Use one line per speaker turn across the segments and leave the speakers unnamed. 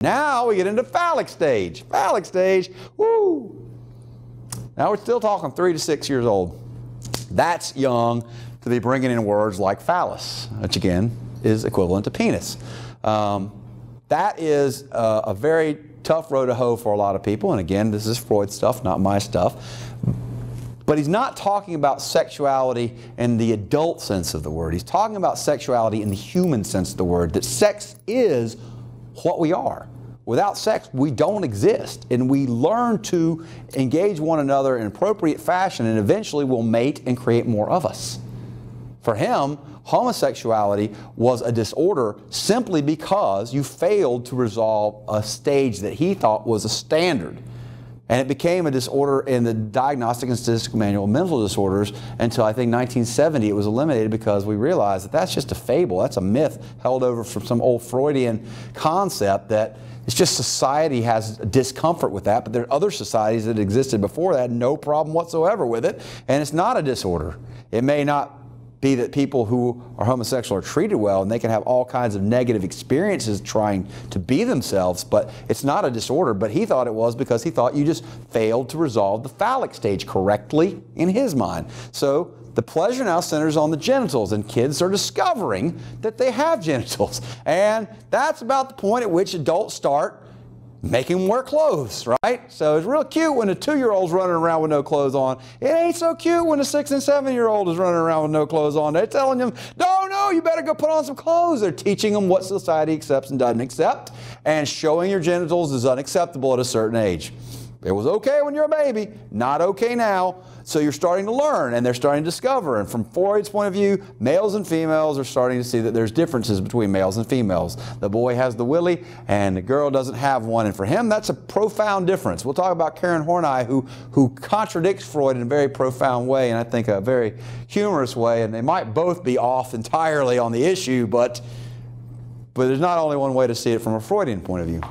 Now we get into Phallic Stage. Phallic Stage, woo! Now we're still talking 3 to 6 years old. That's young to be bringing in words like phallus, which again is equivalent to penis. That is a very tough row to hoe for a lot of people, and again, this is Freud stuff, not my stuff. But he's not talking about sexuality in the adult sense of the word. He's talking about sexuality in the human sense of the word, that sex is what we are. Without sex, we don't exist, and we learn to engage one another in appropriate fashion, and eventually we'll mate and create more of us. For him, homosexuality was a disorder simply because you failed to resolve a stage that he thought was a standard. And it became a disorder in the Diagnostic and Statistical Manual of Mental Disorders until I think 1970 it was eliminated, because we realized that that's just a fable. That's a myth held over from some old Freudian concept that it's just society has discomfort with that, but there are other societies that existed before that had no problem whatsoever with it, and it's not a disorder. It may not be that people who are homosexual are treated well, and they can have all kinds of negative experiences trying to be themselves, but it's not a disorder. But he thought it was because he thought you just failed to resolve the phallic stage correctly in his mind. So the pleasure now centers on the genitals, and kids are discovering that they have genitals. And that's about the point at which adults start making them wear clothes, right? So it's real cute when a 2-year-old's running around with no clothes on. It ain't so cute when a 6- and 7-year-old is running around with no clothes on. They're telling them, no, you better go put on some clothes. They're teaching them what society accepts and doesn't accept, and showing your genitals is unacceptable at a certain age. It was okay when you're a baby, not okay now. So you're starting to learn, and they're starting to discover. And from Freud's point of view, males and females are starting to see that there's differences between males and females. The boy has the willy, and the girl doesn't have one. And for him, that's a profound difference. We'll talk about Karen Horney, who contradicts Freud in a very profound way, and I think a very humorous way. And they might both be off entirely on the issue, but there's not only one way to see it from a Freudian point of view.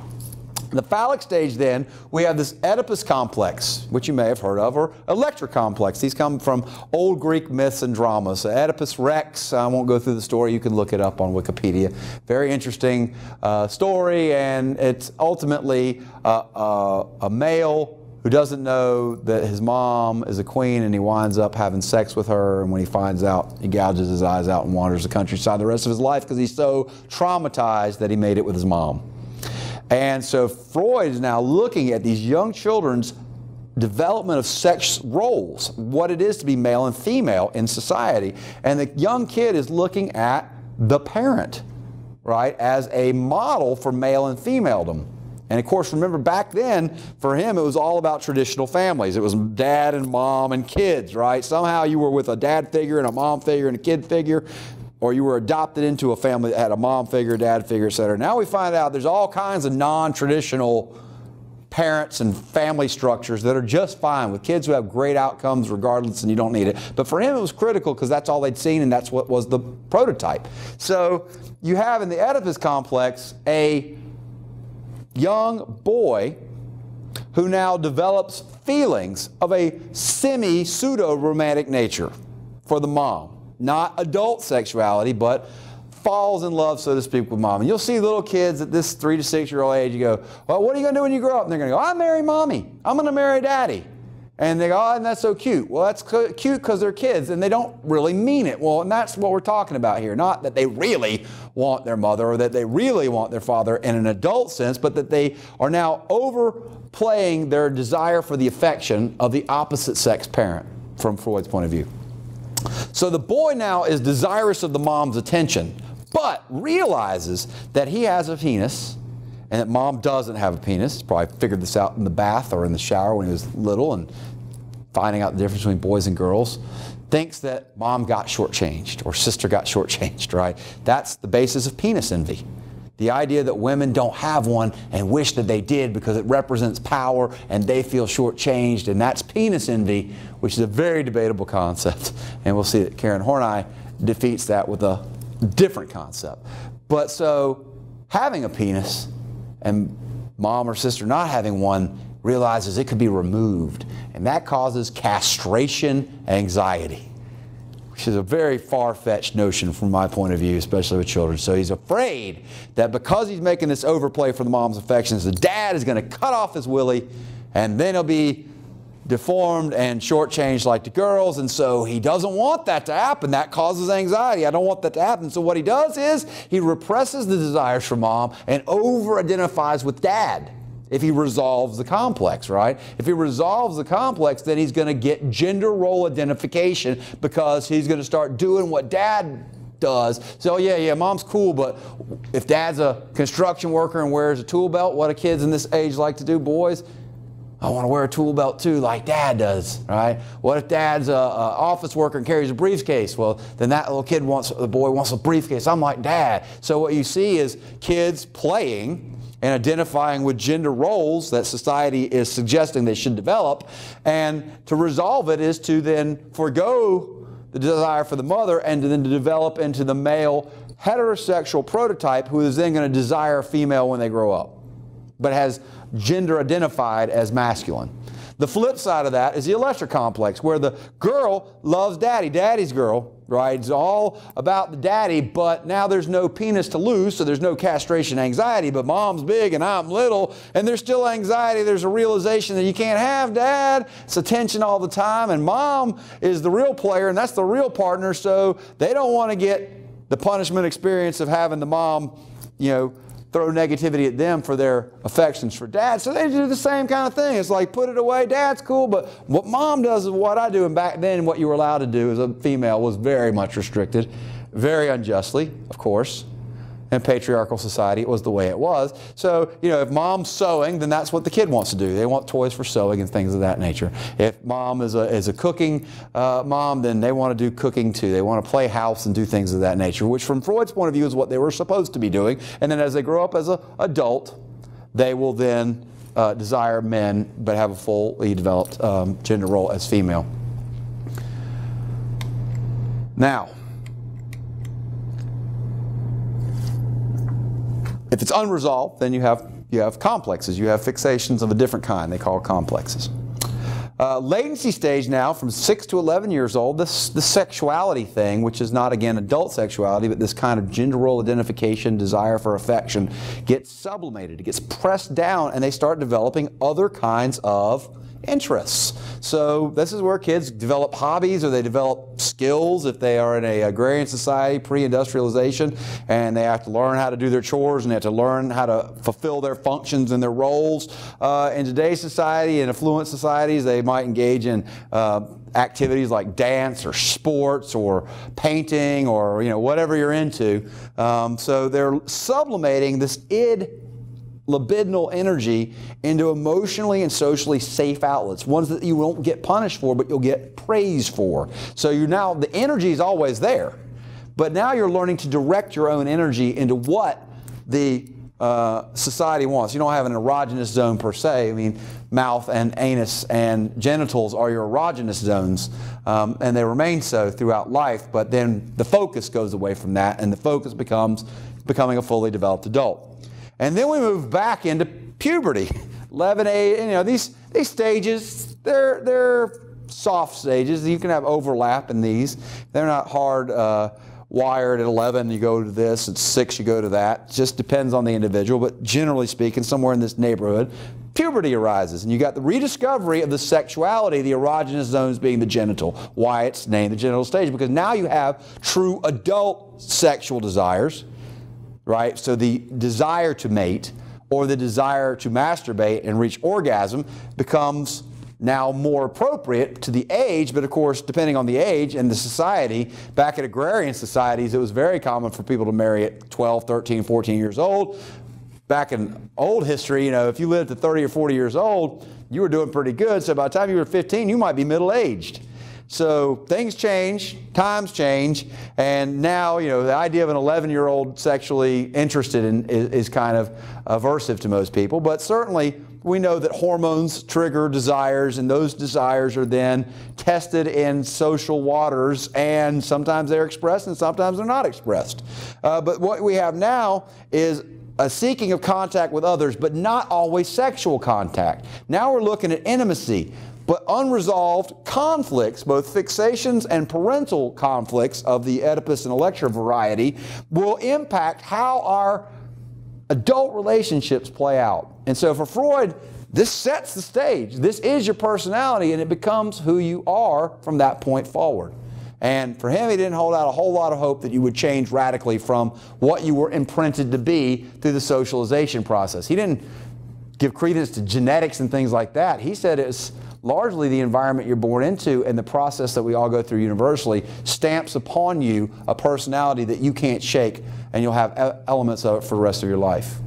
The phallic stage, then, we have this Oedipus Complex, which you may have heard of, or Electra Complex. These come from old Greek myths and dramas. So Oedipus Rex, I won't go through the story. You can look it up on Wikipedia. Very interesting story, and it's ultimately a male who doesn't know that his mom is a queen, and he winds up having sex with her, and when he finds out, he gouges his eyes out and wanders the countryside the rest of his life because he's so traumatized that he made it with his mom. And so Freud is now looking at these young children's development of sex roles, what it is to be male and female in society. And the young kid is looking at the parent, right, as a model for male and femaledom. And of course, remember back then, for him, it was all about traditional families. It was dad and mom and kids, right? Somehow you were with a dad figure and a mom figure and a kid figure, or you were adopted into a family that had a mom figure, dad figure, etc. Now we find out there's all kinds of non-traditional parents and family structures that are just fine with kids who have great outcomes regardless, and you don't need it. But for him, it was critical because that's all they'd seen, and that's what was the prototype. So you have in the Oedipus complex a young boy who now develops feelings of a semi-pseudo-romantic nature for the mom. Not adult sexuality, but falls in love, so to speak, with mom. And you'll see little kids at this 3 to 6 year old age, you go, well, what are you going to do when you grow up? And they're going to go, I marry mommy. I'm going to marry daddy. And they go, oh, and that's so cute. Well, that's cute because they're kids, and they don't really mean it. Well, and that's what we're talking about here. Not that they really want their mother or that they really want their father in an adult sense, but that they are now overplaying their desire for the affection of the opposite sex parent from Freud's point of view. So the boy now is desirous of the mom's attention, but realizes that he has a penis and that mom doesn't have a penis. He's probably figured this out in the bath or in the shower when he was little and finding out the difference between boys and girls. Thinks that mom got shortchanged or sister got shortchanged, right? That's the basis of penis envy. The idea that women don't have one and wish that they did because it represents power and they feel shortchanged, and that's penis envy, which is a very debatable concept. And we'll see that Karen Horney defeats that with a different concept. But so having a penis and mom or sister not having one realizes it could be removed, and that causes castration anxiety. which is a very far-fetched notion from my point of view, especially with children. So he's afraid that because he's making this overplay for the mom's affections, the dad is going to cut off his willy, and then he'll be deformed and shortchanged like the girls, and so he doesn't want that to happen. That causes anxiety. I don't want that to happen. So what he does is he represses the desires for mom and over-identifies with dad. If he resolves the complex, right? If he resolves the complex, then he's going to get gender role identification because he's going to start doing what dad does. So yeah, mom's cool, but if dad's a construction worker and wears a tool belt, what do kids in this age like to do, boys? I want to wear a tool belt too, like dad does, right? What if dad's a office worker and carries a briefcase? Well, then that little kid the boy wants a briefcase. I'm like dad. So what you see is kids playing and identifying with gender roles that society is suggesting they should develop. And to resolve it is to then forego the desire for the mother and then to develop into the male heterosexual prototype who is then going to desire a female when they grow up, but has gender identified as masculine. The flip side of that is the Electra complex, where the girl loves daddy, daddy's girl, right? It's all about the daddy, but now there's no penis to lose, so there's no castration anxiety, but mom's big and I'm little, and there's still anxiety. There's a realization that you can't have dad. It's a tension all the time, and mom is the real player, and that's the real partner, so they don't want to get the punishment experience of having the mom, throw negativity at them for their affections for dad. So they do the same kind of thing. It's like, put it away, dad's cool, but what mom does is what I do. And back then, what you were allowed to do as a female was very much restricted, very unjustly, of course. In patriarchal society, it was the way it was. So, if mom's sewing, then that's what the kid wants to do. They want toys for sewing and things of that nature. If mom is a cooking mom, then they want to do cooking too. They want to play house and do things of that nature, which from Freud's point of view is what they were supposed to be doing. And then as they grow up as an adult, they will then desire men, but have a fully developed gender role as female. Now, if it's unresolved, then you have complexes. You have fixations of a different kind. They call complexes. Latency stage now, from 6 to 11 years old, the sexuality thing, which is not, again, adult sexuality, but this kind of gender role identification, desire for affection, gets sublimated. It gets pressed down, and they start developing other kinds of interests. So this is where kids develop hobbies, or they develop skills if they are in an agrarian society, pre-industrialization, and they have to learn how to do their chores and they have to learn how to fulfill their functions and their roles. In today's society, in affluent societies, they might engage in activities like dance or sports or painting or whatever you're into. So they're sublimating this id libidinal energy into emotionally and socially safe outlets, ones that you won't get punished for, but you'll get praise for. So the energy is always there, but now you're learning to direct your own energy into what the society wants. You don't have an erogenous zone per se. I mean, mouth and anus and genitals are your erogenous zones, and they remain so throughout life, but then the focus goes away from that, and the focus becomes becoming a fully developed adult. And then we move back into puberty. 11, 8, these stages, they're soft stages. You can have overlap in these. They're not hard wired. At 11, you go to this. At 6, you go to that. It just depends on the individual. But generally speaking, somewhere in this neighborhood, puberty arises. And you got the rediscovery of the sexuality, the erogenous zones being the genital. Why it's named the genital stage? Because now you have true adult sexual desires. Right? So the desire to mate or the desire to masturbate and reach orgasm becomes now more appropriate to the age, but of course, depending on the age and the society, back at agrarian societies, it was very common for people to marry at 12, 13, 14 years old. Back in old history, if you lived to 30 or 40 years old, you were doing pretty good. So by the time you were 15, you might be middle-aged. So things change, times change, and now, the idea of an 11-year-old sexually interested is kind of aversive to most people. But certainly, we know that hormones trigger desires, and those desires are then tested in social waters, and sometimes they're expressed and sometimes they're not expressed. But what we have now is a seeking of contact with others, but not always sexual contact. Now we're looking at intimacy. But unresolved conflicts, both fixations and parental conflicts of the Oedipus and Electra variety, will impact how our adult relationships play out. And so for Freud, this sets the stage. This is your personality, and it becomes who you are from that point forward. And for him, he didn't hold out a whole lot of hope that you would change radically from what you were imprinted to be through the socialization process. He didn't give credence to genetics and things like that. He said it's largely the environment you're born into, and the process that we all go through universally stamps upon you a personality that you can't shake, and you'll have elements of it for the rest of your life.